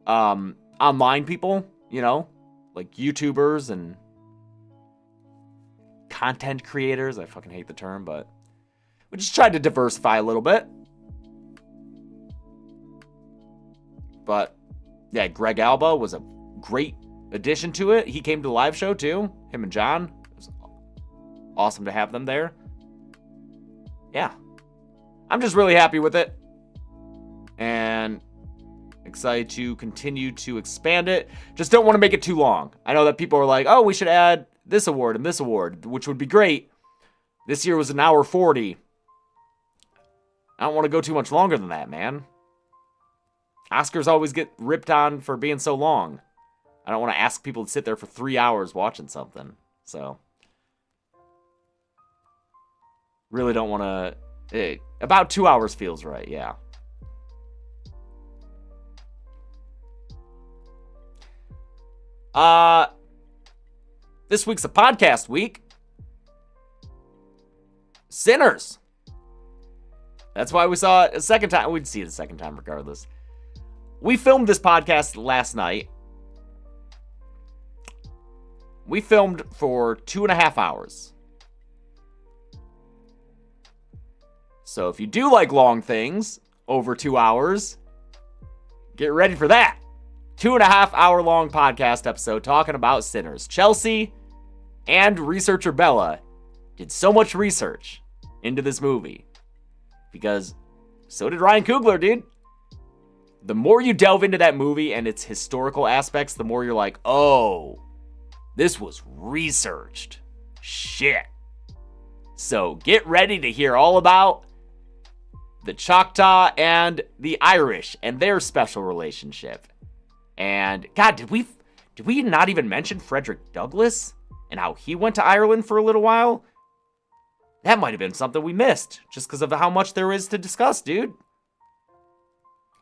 online people, you know, like YouTubers and content creators. I fucking hate the term, but we just tried to diversify a little bit. But yeah, Greg Alba was a great addition to it. He came to the live show too. Him and John. It was awesome to have them there. Yeah. I'm just really happy with it. And excited to continue to expand it. Just don't want to make it too long. I know that people are like, oh, we should add this award and this award, which would be great. This year was 1 hour 40. I don't want to go too much longer than that, man. Oscars always get ripped on for being so long. I don't want to ask people to sit there for 3 hours watching something. So, really don't want to... about 2 hours feels right, yeah. This week's a podcast week. Sinners. That's why we saw it a second time. We'd see it a second time regardless. We filmed this podcast last night. We filmed for 2.5 hours. So if you do like long things over 2 hours, get ready for that. 2.5 hour long podcast episode talking about Sinners. Chelsea and researcher Bella did so much research into this movie because so did Ryan Coogler, dude. The more you delve into that movie and its historical aspects, the more you're like, oh, this was researched. Shit. So get ready to hear all about the Choctaw and the Irish and their special relationship. And God, did we not even mention Frederick Douglass and how he went to Ireland for a little while? That might have been something we missed, just because of how much there is to discuss, dude.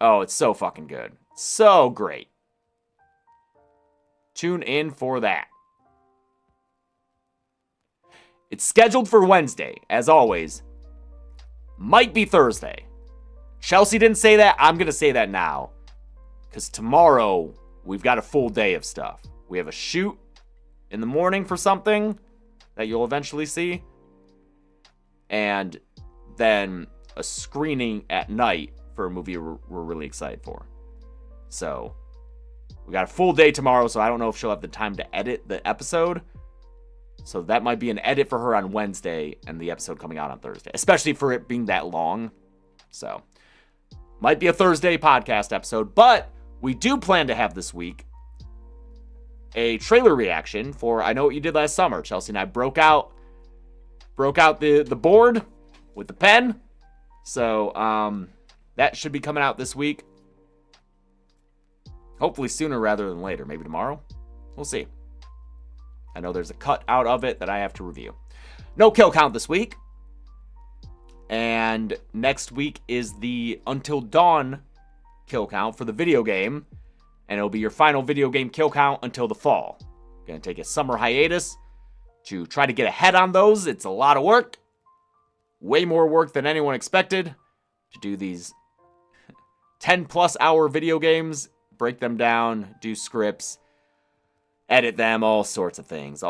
Oh, it's so fucking good. So great. Tune in for that. It's scheduled for Wednesday, as always. Might be Thursday. Chelsea didn't say that. I'm going to say that now. Because tomorrow, we've got a full day of stuff. We have a shoot in the morning for something that you'll eventually see. And then a screening at night for a movie we're really excited for. So, we got a full day tomorrow, so I don't know if she'll have the time to edit the episode. So that might be an edit for her on Wednesday and the episode coming out on Thursday, especially for it being that long. So, might be a Thursday podcast episode, but we do plan to have this week a trailer reaction for I Know What You Did Last Summer. Chelsea and I broke out the board with the pen. So, that should be coming out this week. Hopefully sooner rather than later. Maybe tomorrow. We'll see. I know there's a cut out of it that I have to review. No kill count this week. And next week is the Until Dawn kill count for the video game. And it'll be your final video game kill count until the fall. Gonna take a summer hiatus to try to get ahead on those. It's a lot of work. Way more work than anyone expected to do these 10 plus hour video games, break them down, do scripts, edit them, all sorts of things.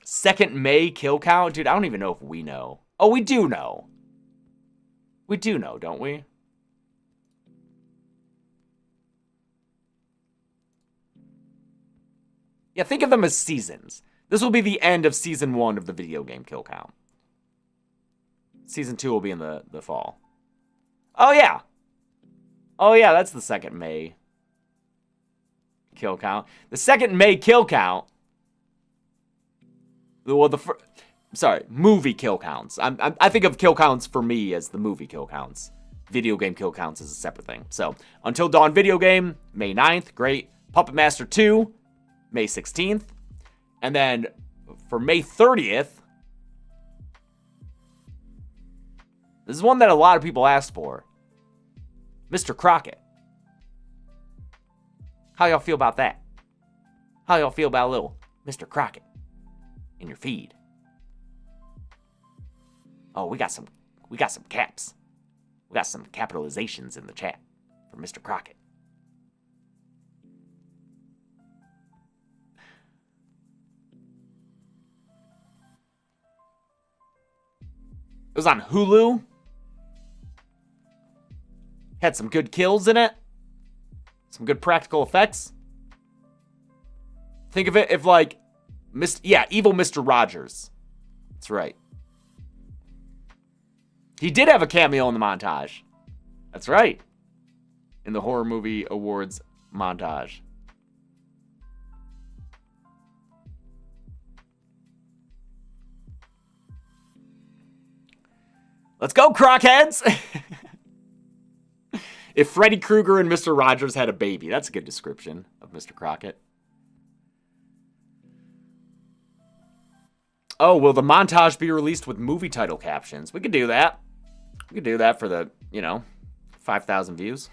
2nd May kill count? Dude, I don't even know if we know. Oh, we do know. We do know, don't we? Yeah, think of them as seasons. This will be the end of Season 1 of the video game kill count. Season 2 will be in the fall. Oh, yeah. Oh, yeah, that's the 2nd May kill count. The 2nd May kill count. Well, movie kill counts. I think of kill counts for me as the movie kill counts. Video game kill counts is a separate thing. So, Until Dawn video game, May 9th. Great. Puppet Master 2, May 16th. And then for May 30th, this is one that a lot of people asked for. Mr. Crockett. How y'all feel about that? How y'all feel about a little Mr. Crockett in your feed? Oh, we got some caps. We got some capitalizations in the chat for Mr. Crockett. It was on Hulu. Had some good kills in it. Some good practical effects. Think of it if like, evil Mr. Rogers. That's right. He did have a cameo in the montage. That's right. In the Horror Movie Awards montage. Let's go, crockheads! If Freddy Krueger and Mr. Rogers had a baby. That's a good description of Mr. Crockett. Oh, will the montage be released with movie title captions? We could do that. We could do that for the, 5,000 views.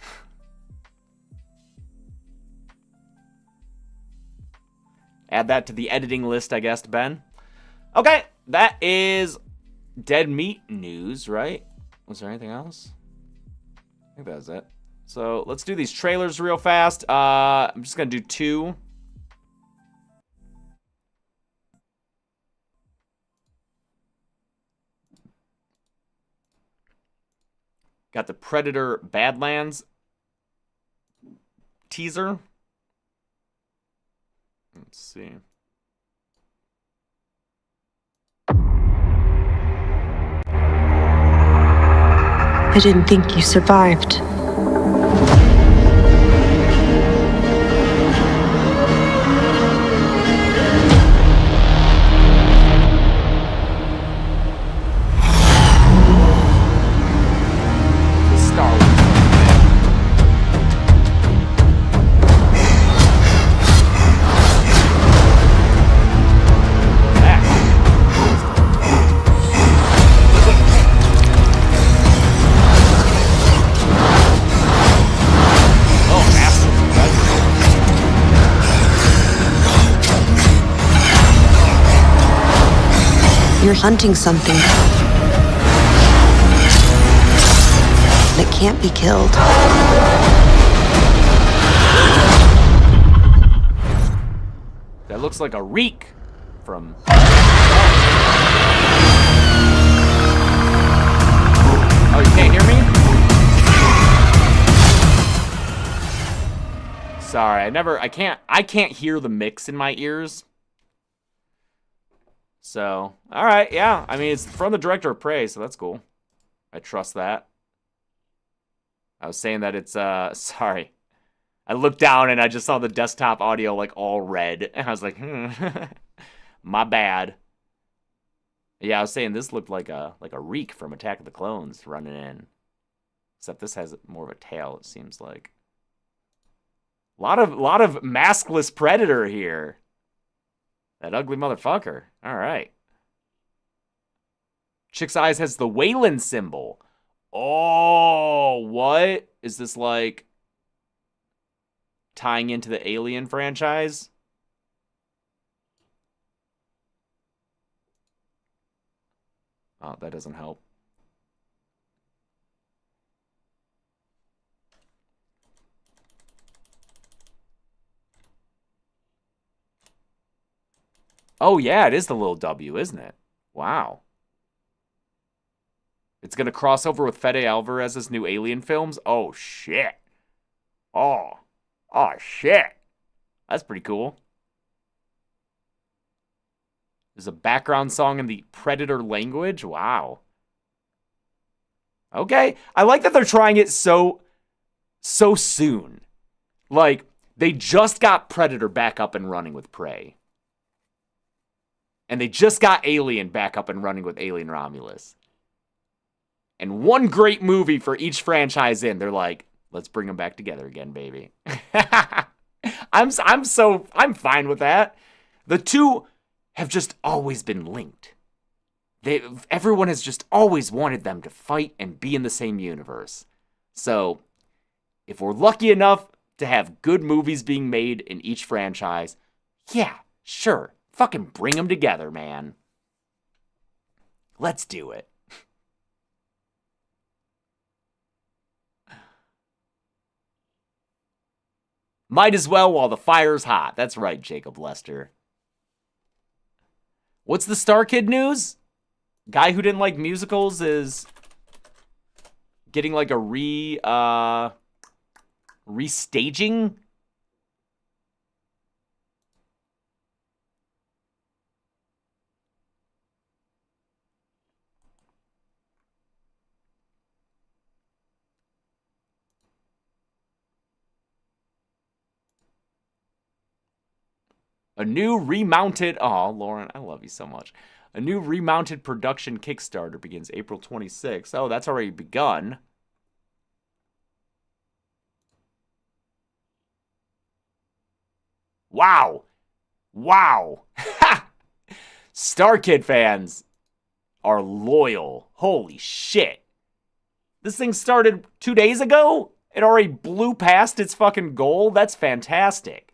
Add that to the editing list, I guess, Ben. Okay, that is Dead Meat news, right? Was there anything else? I think that was it. So let's do these trailers real fast. I'm just going to do 2. Got the Predator Badlands teaser. Let's see. I didn't think you survived. you're hunting something that can't be killed. That looks like a reek from... Oh, you can't hear me? Sorry, I can't hear the mix in my ears. So, alright, yeah. I mean, it's from the director of Prey, so that's cool. I trust that. I was saying that it's, sorry. I looked down and I just saw the desktop audio, like, all red. And I was like, my bad. Yeah, I was saying this looked like a reek from Attack of the Clones running in. Except this has more of a tail, it seems like. A lot of maskless Predator here. That ugly motherfucker. All right. Chick's Eyes has the Wayland symbol. Oh, what? Is this like tying into the Alien franchise? Oh, that doesn't help. Oh, yeah, it is the little W, isn't it? Wow. It's going to cross over with Fede Alvarez's new Alien films? Oh, shit. Oh, shit. That's pretty cool. There's a background song in the Predator language? Wow. Okay. I like that they're trying it so soon. Like, they just got Predator back up and running with Prey. And they just got Alien back up and running with Alien Romulus. And one great movie for each franchise in. They're like, let's bring them back together again, baby. I'm fine with that. The two have just always been linked. Everyone has just always wanted them to fight and be in the same universe. So, if we're lucky enough to have good movies being made in each franchise, yeah, sure. Fucking bring them together, man. Let's do it. Might as well while the fire's hot. That's right, Jacob Lester. What's the Star Kid news? Guy who didn't like musicals is getting like a restaging? A new remounted... Oh, Lauren, I love you so much. A new remounted production Kickstarter begins April 26th. Oh, that's already begun. Wow. Wow. Star Kid fans are loyal. Holy shit. This thing started 2 days ago? It already blew past its fucking goal? That's fantastic.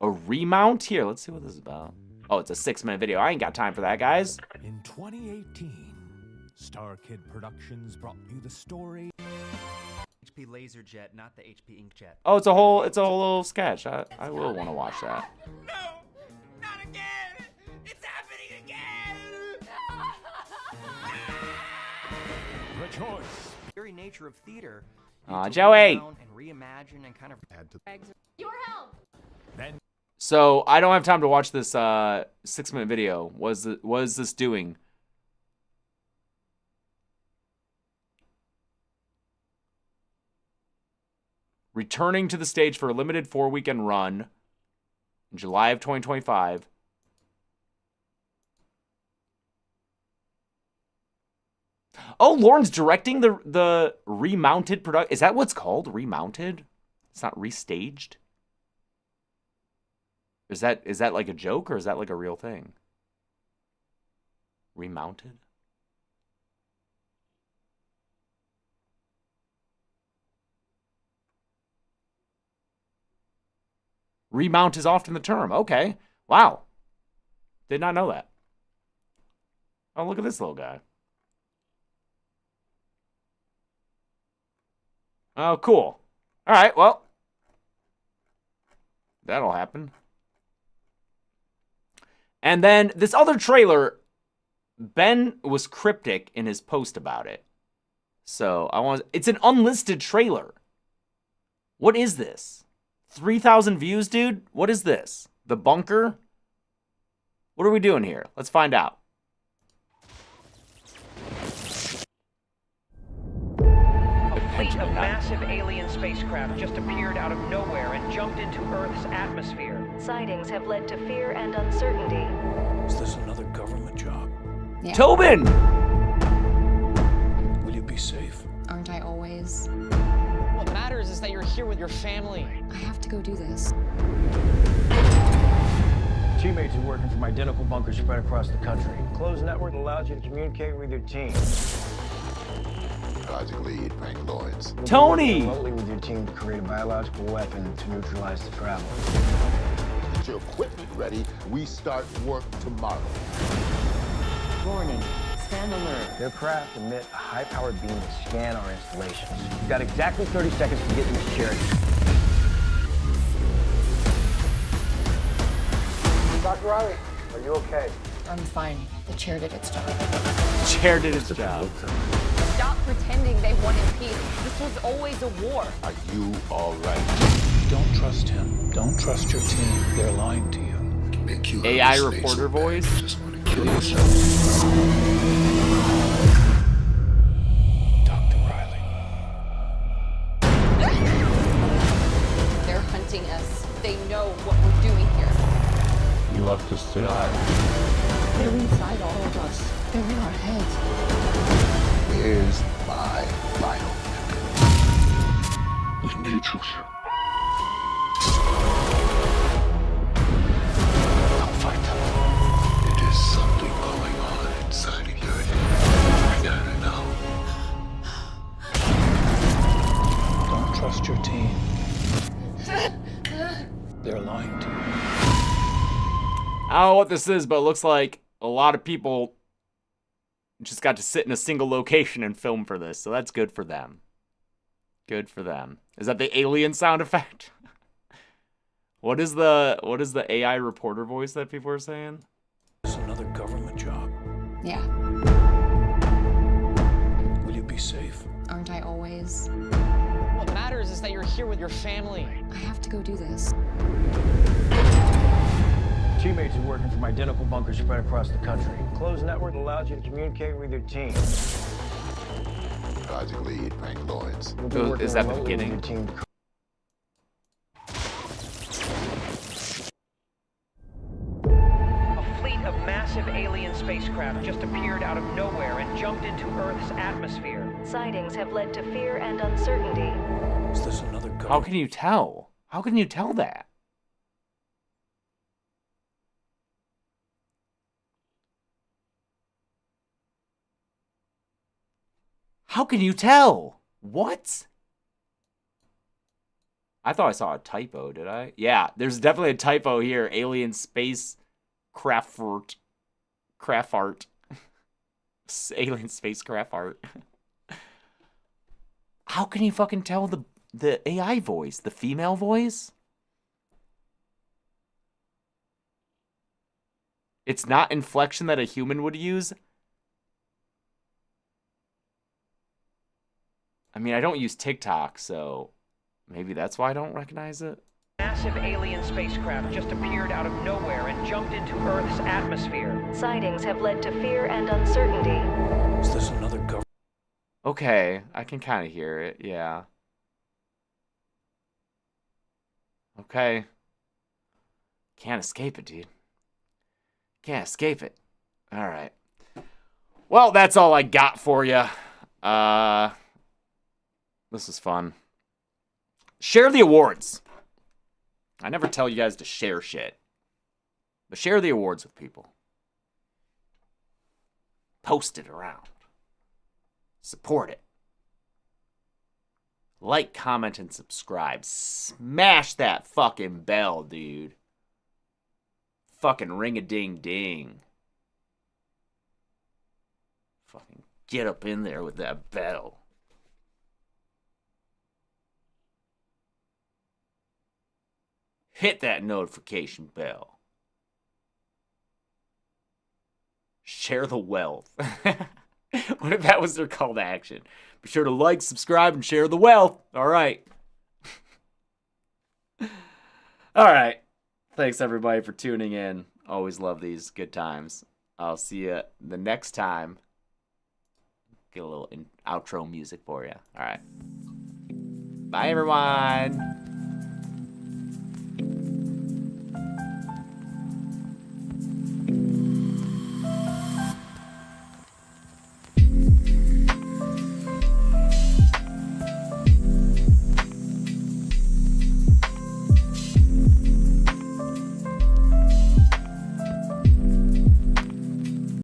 A remount? Here, let's see what this is about. Oh, it's a 6-minute video. I ain't got time for that, guys. In 2018, Star Kid Productions brought you the story. HP LaserJet, not the HP Inkjet. Oh, it's a whole little sketch. I will want to watch that. No! Not again! It's happening again! Rejoice. The very nature of theater. Aw, Joey! And reimagine and kind of add to Your help! Then So, I don't have time to watch this 6-minute video. What is this doing? Returning to the stage for a limited 4-weekend run in July of 2025. Oh, Lauren's directing the remounted product. Is that what it's called? Remounted? It's not restaged? Is that like a joke or is that like a real thing? Remounted? Remount is often the term. Okay. Wow. Did not know that. Oh, look at this little guy. Oh, cool. All right, well. That'll happen. And then this other trailer, Ben was cryptic in his post about it. So it's an unlisted trailer. What is this? 3,000 views, dude? What is this? The bunker? What are we doing here? Let's find out. A fleet of massive alien spacecraft just appeared out of nowhere and jumped into Earth's atmosphere. Sightings have led to fear and uncertainty. Is this another government job? Yeah. Tobin! Will you be safe? Aren't I always? What matters is that you're here with your family. I have to go do this. Teammates are working from identical bunkers spread across the country. Closed network allows you to communicate with your team. Project Lead, Frank Lawrence. Tony! Remotely with your team to create a biological weapon to neutralize the traveler. Get your equipment ready. We start work tomorrow. Warning. Stand alert. Their craft emit a high-powered beam to scan our installations. You've got exactly 30 seconds to get in this charity. Dr. Riley, are you okay? I'm fine. The chair did its job. Chair did its job. Stop pretending they wanted peace. This was always a war. Are you all right? Don't trust him. Don't trust your team. They're lying to you. Make you AI reporter voice. You just want to kill yourself. Dr. Riley. They're hunting us. They know what we're doing here. You left us to die. They're inside all of us. They're in our heads. Here's my final weapon. We need you here. Don't fight them. It is something going on inside of your head. I gotta know. Don't trust your team. They're lying to you. I don't know what this is, but it looks like a lot of people just got to sit in a single location and film for this, so that's good for them. Good for them. Is that the alien sound effect? What is the AI reporter voice that people are saying? Is this another government job? Yeah. Will you be safe? Aren't I always? What matters is that you're here with your family. I have to go do this. Teammates are working from identical bunkers spread across the country. Closed network allows you to communicate with your team. Project Lead, Frank Lawrence. Is that the beginning? A fleet of massive alien spacecraft just appeared out of nowhere and jumped into Earth's atmosphere. Sightings have led to fear and uncertainty. Is this another government? How can you tell? How can you tell that? How can you tell? What? I thought I saw a typo, did I? Yeah, there's definitely a typo here. Alien space craft art. Alien spacecraft art. How can you fucking tell the AI voice? The female voice? It's not inflection that a human would use? I mean, I don't use TikTok, so maybe that's why I don't recognize it. Massive alien spacecraft just appeared out of nowhere and jumped into Earth's atmosphere. Sightings have led to fear and uncertainty. Is this another government? Okay, I can kind of hear it, yeah. Okay. Can't escape it, dude. Can't escape it. All right. Well, that's all I got for you. This is fun. Share the awards. I never tell you guys to share shit. But share the awards with people. Post it around. Support it. Like, comment, and subscribe. Smash that fucking bell, dude. Fucking ring-a-ding-ding. Fucking get up in there with that bell. Hit that notification bell. Share the wealth. What if that was their call to action? Be sure to like, subscribe, and share the wealth. All right. All right. Thanks, everybody, for tuning in. Always love these good times. I'll see you the next time. Get a little outro music for you. All right. Bye, everyone.